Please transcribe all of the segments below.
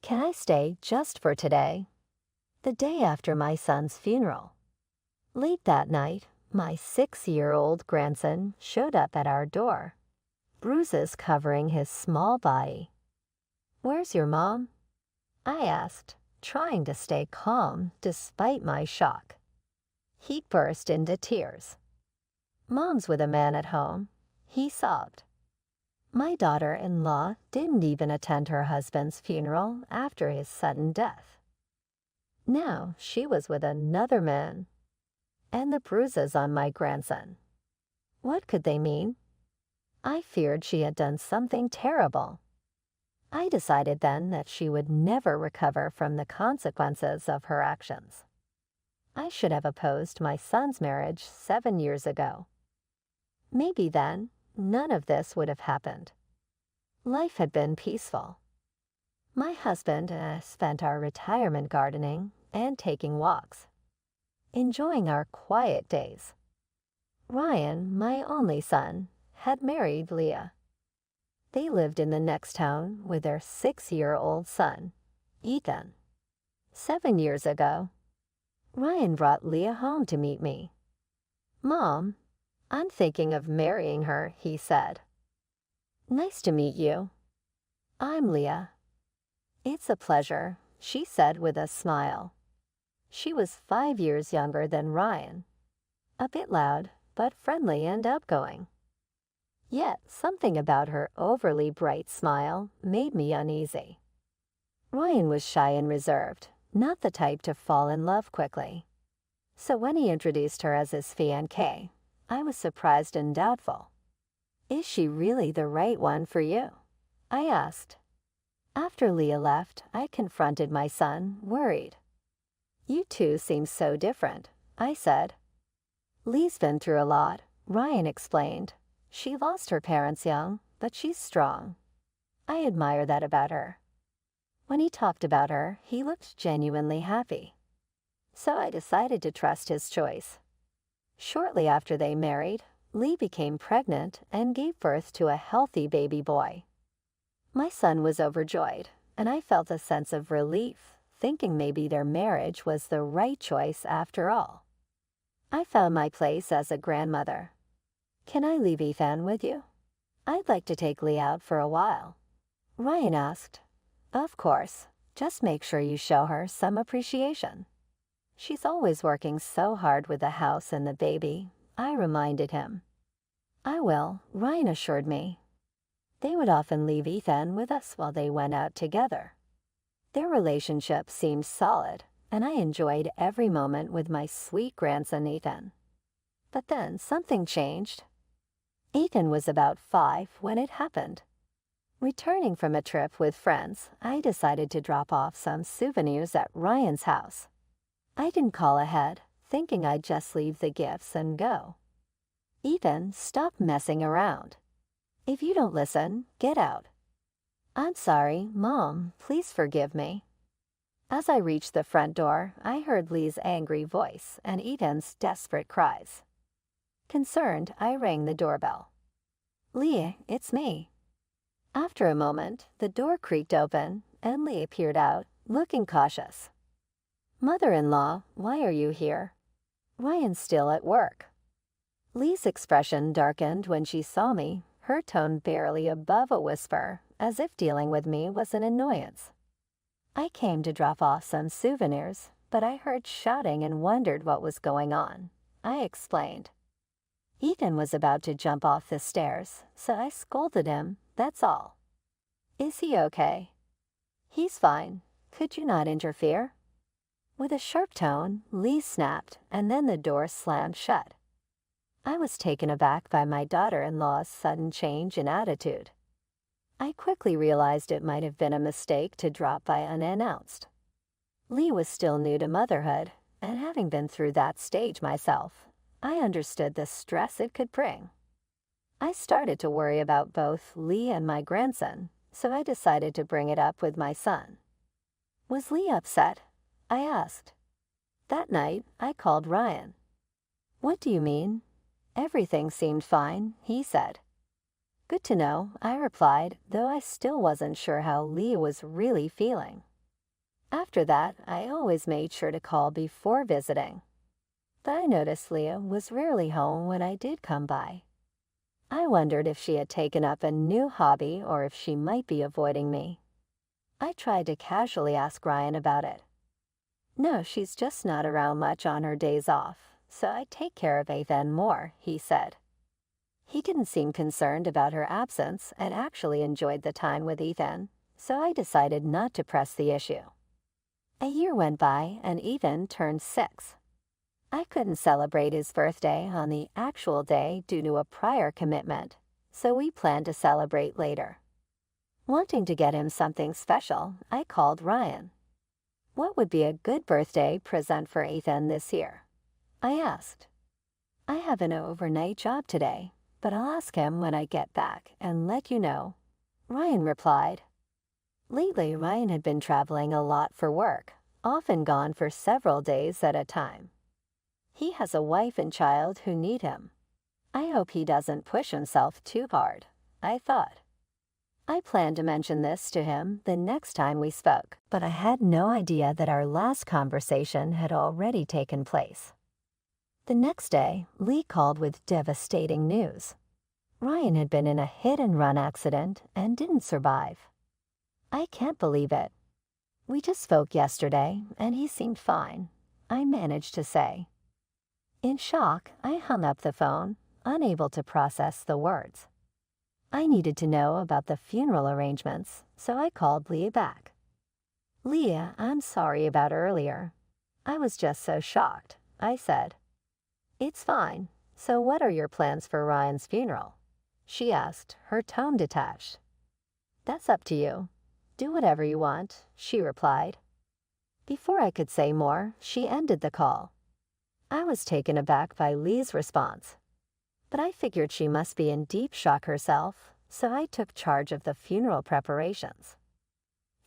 Can I stay just for today? The day after my son's funeral. Late that night, my 6-year-old grandson showed up at our door, bruises covering his small body. "Where's your mom?" I asked, trying to stay calm despite my shock. He burst into tears. "Mom's with a man at home," he sobbed. My daughter-in-law didn't even attend her husband's funeral after his sudden death. Now she was with another man. And the bruises on my grandson. What could they mean? I feared she had done something terrible. I decided then that she would never recover from the consequences of her actions. I should have opposed my son's marriage 7 years ago. Maybe then, none of this would have happened. Life had been peaceful. My husband spent our retirement gardening and taking walks, enjoying our quiet days. Ryan, my only son, had married Leah. They lived in the next town with their 6-year-old son, Ethan. 7 years ago, Ryan brought Leah home to meet me. "Mom, I'm thinking of marrying her," he said. "Nice to meet you. I'm Leah." "It's a pleasure," she said with a smile. She was 5 years younger than Ryan, a bit loud but friendly and outgoing. Yet something about her overly bright smile made me uneasy. Ryan was shy and reserved, not the type to fall in love quickly. So when he introduced her as his fiancée, I was surprised and doubtful. "Is she really the right one for you?" I asked. After Leah left, I confronted my son, worried. "You two seem so different," I said. "Lee's been through a lot," Ryan explained. "She lost her parents young, but she's strong. I admire that about her." When he talked about her, he looked genuinely happy. So I decided to trust his choice. Shortly after they married, Lee became pregnant and gave birth to a healthy baby boy. My son was overjoyed, and I felt a sense of relief, thinking maybe their marriage was the right choice after all. I found my place as a grandmother. "Can I leave Ethan with you? I'd like to take Lee out for a while," Ryan asked. "Of course. Just make sure you show her some appreciation. She's always working so hard with the house and the baby," I reminded him. "I will," Ryan assured me. They would often leave Ethan with us while they went out together. Their relationship seemed solid, and I enjoyed every moment with my sweet grandson Ethan. But then something changed. Ethan was about 5 when it happened. Returning from a trip with friends, I decided to drop off some souvenirs at Ryan's house. I didn't call ahead, thinking I'd just leave the gifts and go. "Ethan, stop messing around. If you don't listen, get out." "I'm sorry, Mom, please forgive me." As I reached the front door, I heard Lee's angry voice and Ethan's desperate cries. Concerned, I rang the doorbell. "Lee, it's me." After a moment, the door creaked open and Lee appeared out, looking cautious. "Mother-in-law, why are you here? Ryan's still at work." Lee's expression darkened when she saw me, her tone barely above a whisper, as if dealing with me was an annoyance. "I came to drop off some souvenirs, but I heard shouting and wondered what was going on," I explained. "Ethan was about to jump off the stairs, so I scolded him, that's all." "Is he okay?" "He's fine. Could you not interfere?" With a sharp tone, Lee snapped, and then the door slammed shut. I was taken aback by my daughter-in-law's sudden change in attitude. I quickly realized it might have been a mistake to drop by unannounced. Lee was still new to motherhood, and having been through that stage myself, I understood the stress it could bring. I started to worry about both Lee and my grandson, so I decided to bring it up with my son. "Was Lee upset?" I asked. That night, I called Ryan. "What do you mean?" "Everything seemed fine," he said. "Good to know," I replied, though I still wasn't sure how Lee was really feeling. After that, I always made sure to call before visiting. But I noticed Leah was rarely home when I did come by. I wondered if she had taken up a new hobby or if she might be avoiding me. I tried to casually ask Ryan about it. No, she's just not around much on her days off, so I take care of Ethan more, he said. He didn't seem concerned about her absence and actually enjoyed the time with Ethan, so I decided not to press the issue. A year went by and Ethan turned 6. I couldn't celebrate his birthday on the actual day due to a prior commitment, so we planned to celebrate later. Wanting to get him something special, I called Ryan. What would be a good birthday present for Ethan this year? I asked. I have an overnight job today, but I'll ask him when I get back and let you know, Ryan replied. Lately, Ryan had been traveling a lot for work, often gone for several days at a time. He has a wife and child who need him. I hope he doesn't push himself too hard, I thought. I planned to mention this to him the next time we spoke, but I had no idea that our last conversation had already taken place. The next day, Lee called with devastating news. Ryan had been in a hit-and-run accident and didn't survive. I can't believe it. We just spoke yesterday, and he seemed fine, I managed to say. In shock, I hung up the phone, unable to process the words. I needed to know about the funeral arrangements, so I called Leah back. Leah, I'm sorry about earlier. I was just so shocked, I said. It's fine. So what are your plans for Ryan's funeral? She asked, her tone detached. That's up to you. Do whatever you want, she replied. Before I could say more, she ended the call. I was taken aback by Lee's response. But I figured she must be in deep shock herself, so I took charge of the funeral preparations.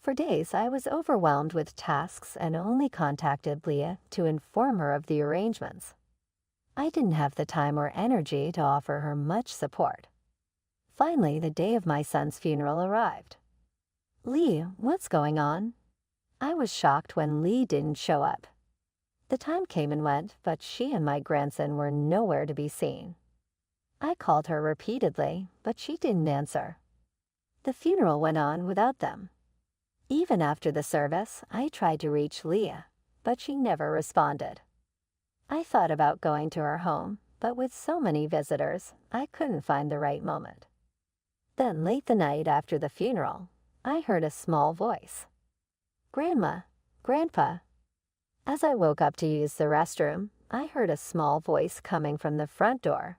For days, I was overwhelmed with tasks and only contacted Leah to inform her of the arrangements. I didn't have the time or energy to offer her much support. Finally, the day of my son's funeral arrived. Lee, what's going on? I was shocked when Lee didn't show up. The time came and went, but she and my grandson were nowhere to be seen. I called her repeatedly, but she didn't answer. The funeral went on without them. Even after the service, I tried to reach Leah, but she never responded. I thought about going to her home, but with so many visitors, I couldn't find the right moment. Then late the night after the funeral, I heard a small voice. Grandma, Grandpa. As I woke up to use the restroom, I heard a small voice coming from the front door.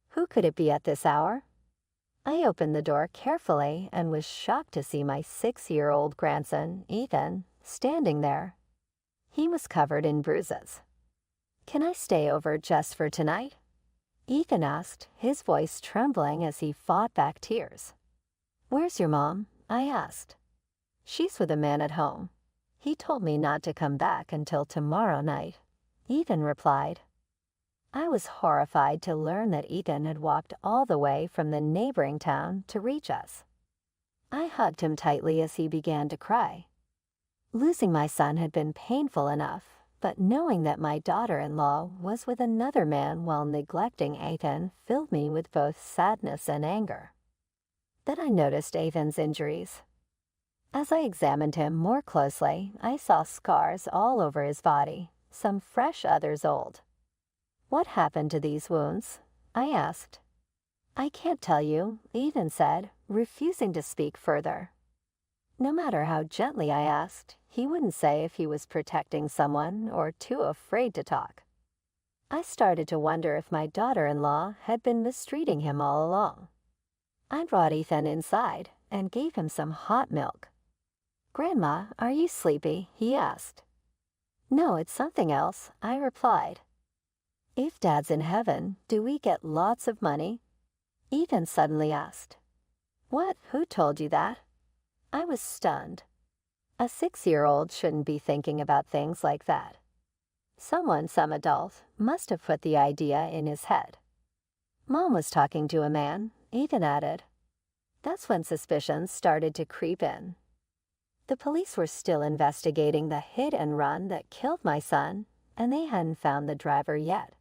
Who could it be at this hour? I opened the door carefully and was shocked to see my 6-year-old grandson, Ethan, standing there. He was covered in bruises. Can I stay over just for tonight? Ethan asked, his voice trembling as he fought back tears. Where's your mom? I asked. She's with a man at home. He told me not to come back until tomorrow night, Ethan replied. I was horrified to learn that Ethan had walked all the way from the neighboring town to reach us. I hugged him tightly as he began to cry. Losing my son had been painful enough, but knowing that my daughter-in-law was with another man while neglecting Ethan filled me with both sadness and anger. Then I noticed Ethan's injuries. As I examined him more closely, I saw scars all over his body, some fresh, others old. What happened to these wounds? I asked. I can't tell you, Ethan said, refusing to speak further. No matter how gently I asked, he wouldn't say if he was protecting someone or too afraid to talk. I started to wonder if my daughter-in-law had been mistreating him all along. I brought Ethan inside and gave him some hot milk. Grandma, are you sleepy? He asked. No, it's something else, I replied. If Dad's in heaven, do we get lots of money? Ethan suddenly asked. What? Who told you that? I was stunned. A 6-year-old shouldn't be thinking about things like that. Some adult, must have put the idea in his head. Mom was talking to a man, Ethan added. That's when suspicions started to creep in. The police were still investigating the hit and run that killed my son, and they hadn't found the driver yet.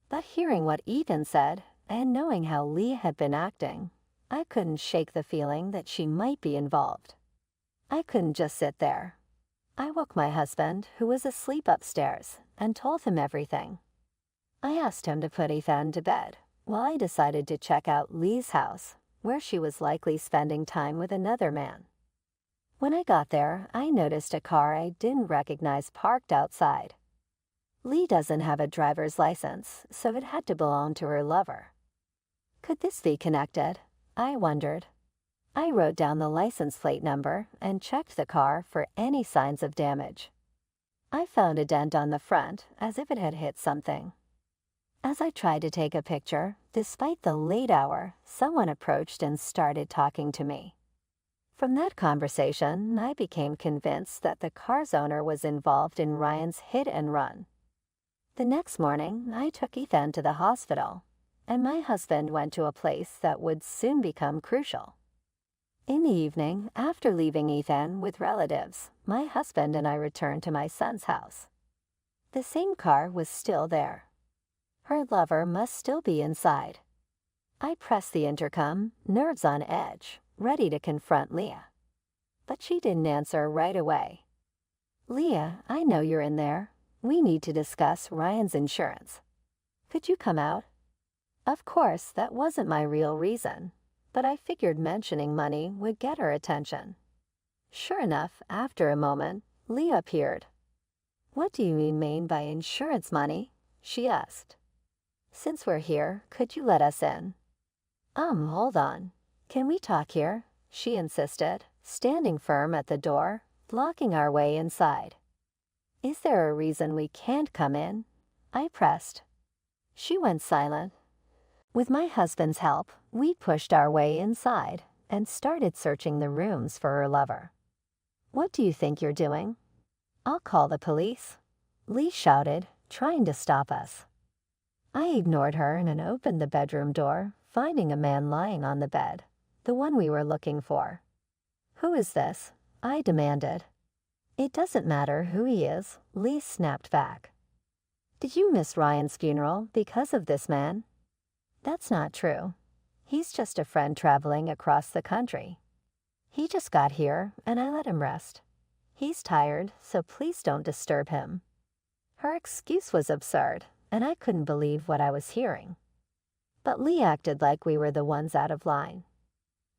But hearing what Ethan said, and knowing how Leah had been acting, I couldn't shake the feeling that she might be involved. I couldn't just sit there. I woke my husband, who was asleep upstairs, and told him everything. I asked him to put Ethan to bed, while I decided to check out Lee's house, where she was likely spending time with another man. When I got there, I noticed a car I didn't recognize parked outside. Lee doesn't have a driver's license, so it had to belong to her lover. Could this be connected? I wondered. I wrote down the license plate number and checked the car for any signs of damage. I found a dent on the front, as if it had hit something. As I tried to take a picture, despite the late hour, someone approached and started talking to me. From that conversation, I became convinced that the car's owner was involved in Ryan's hit and run. The next morning, I took Ethan to the hospital, and my husband went to a place that would soon become crucial. In the evening, after leaving Ethan with relatives, my husband and I returned to my son's house. The same car was still there. Her lover must still be inside. I pressed the intercom, nerves on edge, ready to confront Leah. But she didn't answer right away. "Leah, I know you're in there. We need to discuss Ryan's insurance. Could you come out?" Of course, that wasn't my real reason, but I figured mentioning money would get her attention. Sure enough, after a moment, Leah appeared. "What do you mean by insurance money?" she asked. "Since we're here, could you let us in?" Hold on. Can we talk here?" she insisted, standing firm at the door, blocking our way inside. "Is there a reason we can't come in?" I pressed. She went silent. With my husband's help, we pushed our way inside and started searching the rooms for her lover. "What do you think you're doing?" "I'll call the police," Lee shouted, trying to stop us. I ignored her and opened the bedroom door, finding a man lying on the bed, the one we were looking for. "Who is this?" I demanded. "It doesn't matter who he is," Lee snapped back. "Did you miss Ryan's funeral because of this man?" "That's not true. He's just a friend traveling across the country. He just got here, and I let him rest. He's tired, so please don't disturb him." Her excuse was absurd, and I couldn't believe what I was hearing. But Lee acted like we were the ones out of line.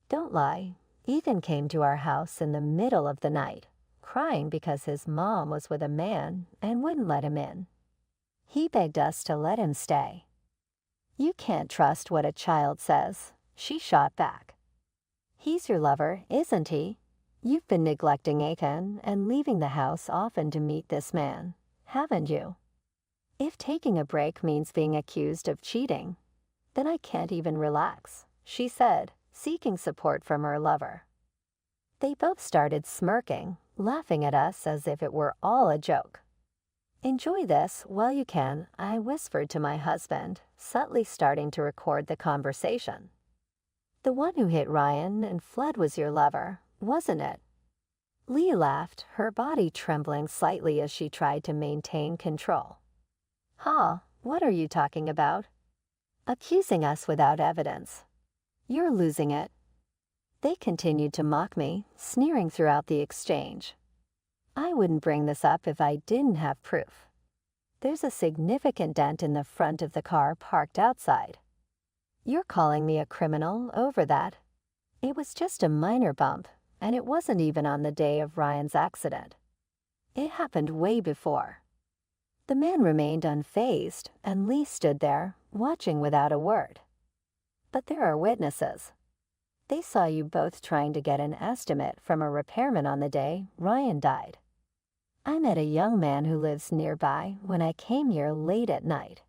Don't lie, Ethan came to our house in the middle of the night, crying because his mom was with a man and wouldn't let him in. He begged us to let him stay. "You can't trust what a child says," she shot back. "He's your lover, isn't he? You've been neglecting Ethan and leaving the house often to meet this man, haven't you? If taking a break means being accused of cheating, then I can't even relax," she said, seeking support from her lover. They both started smirking, laughing at us as if it were all a joke. "Enjoy this while you can," I whispered to my husband, subtly starting to record the conversation. "The one who hit Ryan and fled was your lover, wasn't it?" Lee laughed, her body trembling slightly as she tried to maintain control. "Ha, what are you talking about?" "Accusing us without evidence. You're losing it." They continued to mock me, sneering throughout the exchange. I wouldn't bring this up if I didn't have proof. There's a significant dent in the front of the car parked outside. "You're calling me a criminal over that. It was just a minor bump, and it wasn't even on the day of Ryan's accident. It happened way before." The man remained unfazed, and Lee stood there, watching without a word. "But there are witnesses. They saw you both trying to get an estimate from a repairman on the day Ryan died. I met a young man who lives nearby when I came here late at night.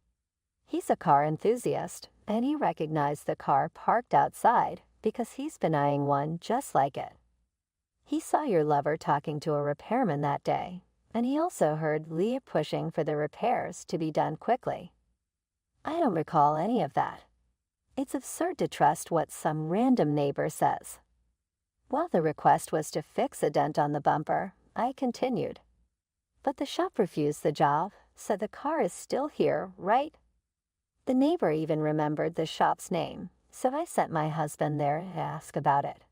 He's a car enthusiast, and he recognized the car parked outside because he's been eyeing one just like it. He saw your lover talking to a repairman that day, and he also heard Leah pushing for the repairs to be done quickly. I don't recall any of that. It's absurd to trust what some random neighbor says." While the request was to fix a dent on the bumper, I continued. But the shop refused the job, so the car is still here, right? The neighbor even remembered the shop's name, so I sent my husband there to ask about it.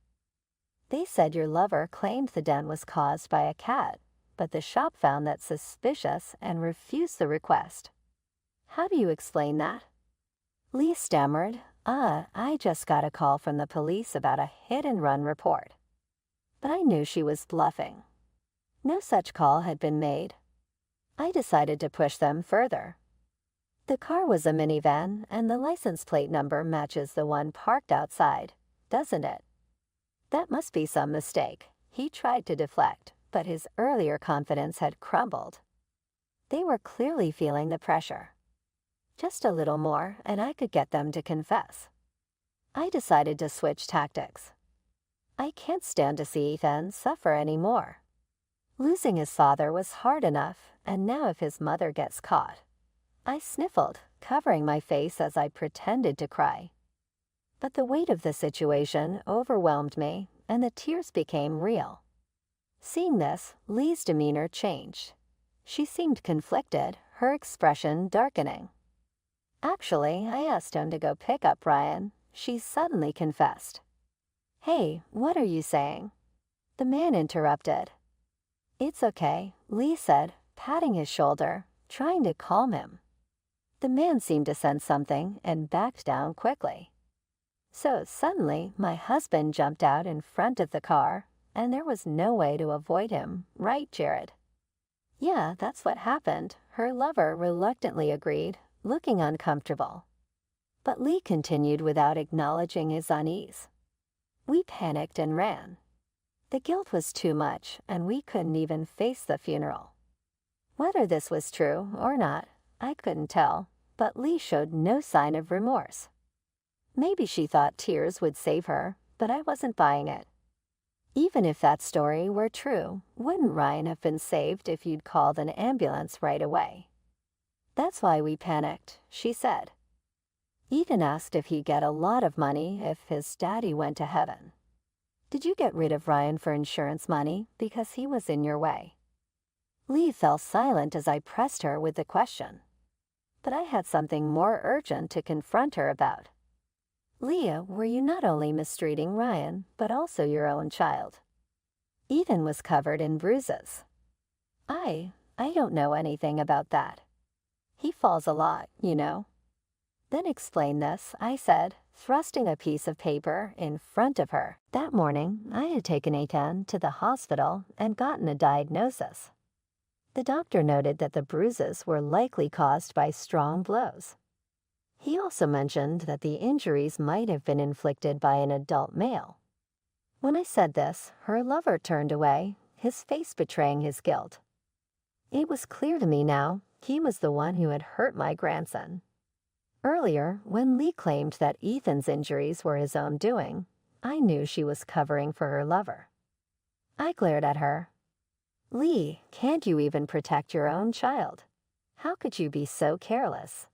They said your lover claimed the dent was caused by a cat, but the shop found that suspicious and refused the request. How do you explain that? Lee stammered, I just got a call from the police about a hit-and-run report. But I knew she was bluffing. No such call had been made. I decided to push them further. The car was a minivan, and the license plate number matches the one parked outside, doesn't it? That must be some mistake. He tried to deflect, but his earlier confidence had crumbled. They were clearly feeling the pressure. Just a little more, and I could get them to confess. I decided to switch tactics. I can't stand to see Ethan suffer anymore. Losing his father was hard enough, and now if his mother gets caught. I sniffled, covering my face as I pretended to cry. But the weight of the situation overwhelmed me, and the tears became real. Seeing this, Lee's demeanor changed. She seemed conflicted, her expression darkening. Actually, I asked him to go pick up Ryan. She suddenly confessed. Hey, what are you saying? The man interrupted. It's okay, Lee said, patting his shoulder, trying to calm him. The man seemed to sense something and backed down quickly. So suddenly, my husband jumped out in front of the car, and there was no way to avoid him, right, Jared? Yeah, that's what happened, her lover reluctantly agreed, looking uncomfortable. But Lee continued without acknowledging his unease. We panicked and ran. The guilt was too much, and we couldn't even face the funeral. Whether this was true or not, I couldn't tell, but Lee showed no sign of remorse. Maybe she thought tears would save her, but I wasn't buying it. Even if that story were true, wouldn't Ryan have been saved if you'd called an ambulance right away? That's why we panicked, she said. Ethan asked if he'd get a lot of money if his daddy went to heaven. Did you get rid of Ryan for insurance money because he was in your way? Lee fell silent as I pressed her with the question. But I had something more urgent to confront her about. Leah, were you not only mistreating Ryan, but also your own child? Ethan was covered in bruises. I don't know anything about that. He falls a lot, you know. Then explain this, I said, thrusting a piece of paper in front of her. That morning, I had taken Ethan to the hospital and gotten a diagnosis. The doctor noted that the bruises were likely caused by strong blows. He also mentioned that the injuries might have been inflicted by an adult male. When I said this, her lover turned away, his face betraying his guilt. It was clear to me now he was the one who had hurt my grandson. Earlier, when Lee claimed that Ethan's injuries were his own doing, I knew she was covering for her lover. I glared at her. Lee, can't you even protect your own child? How could you be so careless?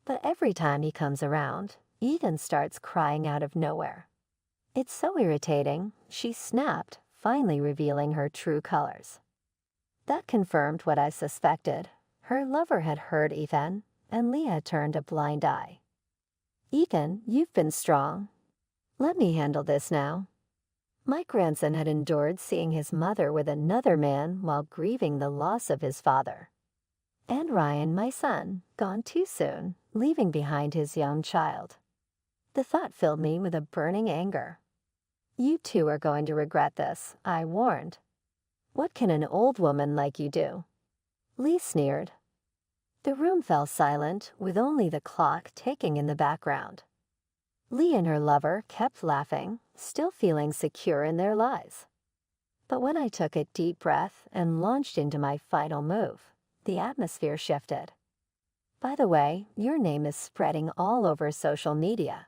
But every time he comes around, Ethan starts crying out of nowhere. It's so irritating, she snapped, finally revealing her true colors. That confirmed what I suspected. Her lover had hurt Ethan, and Leah turned a blind eye. Ethan, you've been strong. Let me handle this now. My grandson had endured seeing his mother with another man while grieving the loss of his father. And Ryan, my son, gone too soon, leaving behind his young child. The thought filled me with a burning anger. You two are going to regret this, I warned. What can an old woman like you do? Lee sneered. The room fell silent, with only the clock ticking in the background. Lee and her lover kept laughing, still feeling secure in their lies. But when I took a deep breath and launched into my final move, the atmosphere shifted. By the way, your name is spreading all over social media.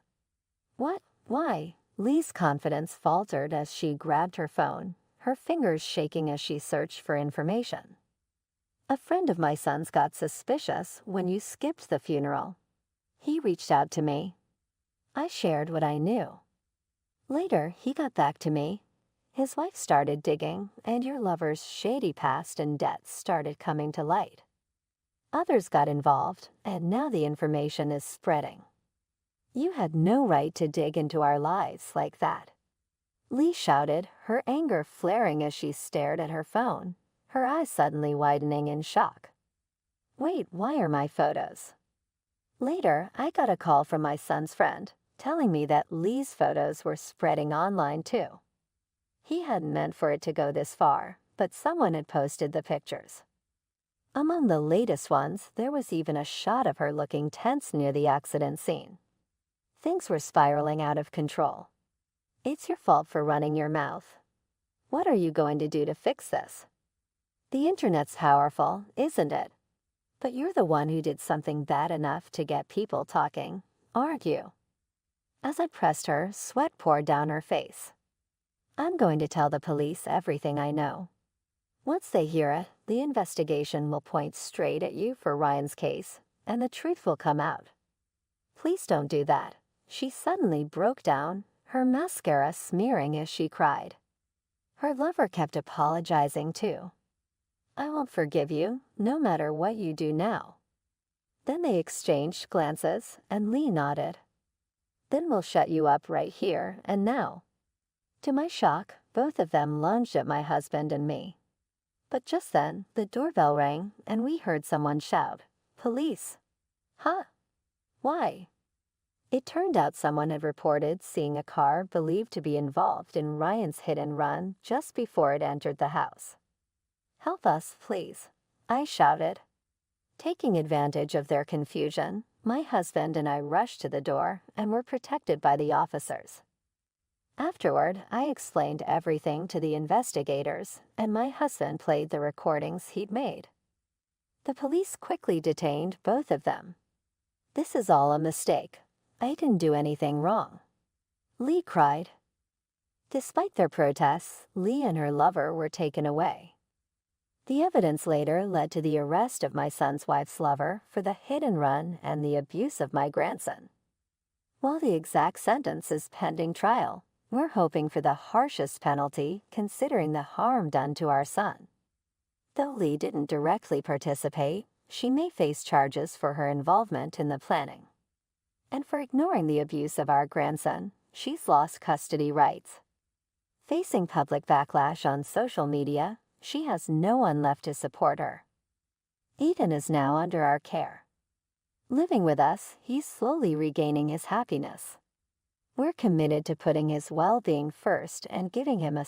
What? Why? Lee's confidence faltered as she grabbed her phone, her fingers shaking as she searched for information. A friend of my son's got suspicious when you skipped the funeral. He reached out to me. I shared what I knew. Later, he got back to me, His wife started digging, and your lover's shady past and debts started coming to light. Others got involved, and now the information is spreading. You had no right to dig into our lives like that. Lee shouted, her anger flaring as she stared at her phone, her eyes suddenly widening in shock. Wait, why are my photos? Later, I got a call from my son's friend, telling me that Lee's photos were spreading online too. He hadn't meant for it to go this far, but someone had posted the pictures. Among the latest ones, there was even a shot of her looking tense near the accident scene. Things were spiraling out of control. It's your fault for running your mouth. What are you going to do to fix this? The internet's powerful, isn't it? But you're the one who did something bad enough to get people talking, aren't you? As I pressed her, sweat poured down her face. I'm going to tell the police everything I know. Once they hear it, the investigation will point straight at you for Ryan's case, and the truth will come out. Please don't do that. She suddenly broke down, her mascara smearing as she cried. Her lover kept apologizing too. I won't forgive you, no matter what you do now. Then they exchanged glances, and Lee nodded. Then we'll shut you up right here and now. To my shock, both of them lunged at my husband and me. But just then, the doorbell rang, and we heard someone shout, "Police!" Huh? Why? It turned out someone had reported seeing a car believed to be involved in Ryan's hit and run just before it entered the house. Help us, please, I shouted. Taking advantage of their confusion, my husband and I rushed to the door and were protected by the officers. Afterward, I explained everything to the investigators, and my husband played the recordings he'd made. The police quickly detained both of them. This is all a mistake. I didn't do anything wrong. Lee cried. Despite their protests, Lee and her lover were taken away. The evidence later led to the arrest of my son's wife's lover for the hit and run and the abuse of my grandson. While the exact sentence is pending trial, we're hoping for the harshest penalty considering the harm done to our son. Though Lee didn't directly participate, she may face charges for her involvement in the planning. And for ignoring the abuse of our grandson, she's lost custody rights. Facing public backlash on social media, she has no one left to support her. Eden is now under our care. Living with us, he's slowly regaining his happiness. We're committed to putting his well-being first and giving him a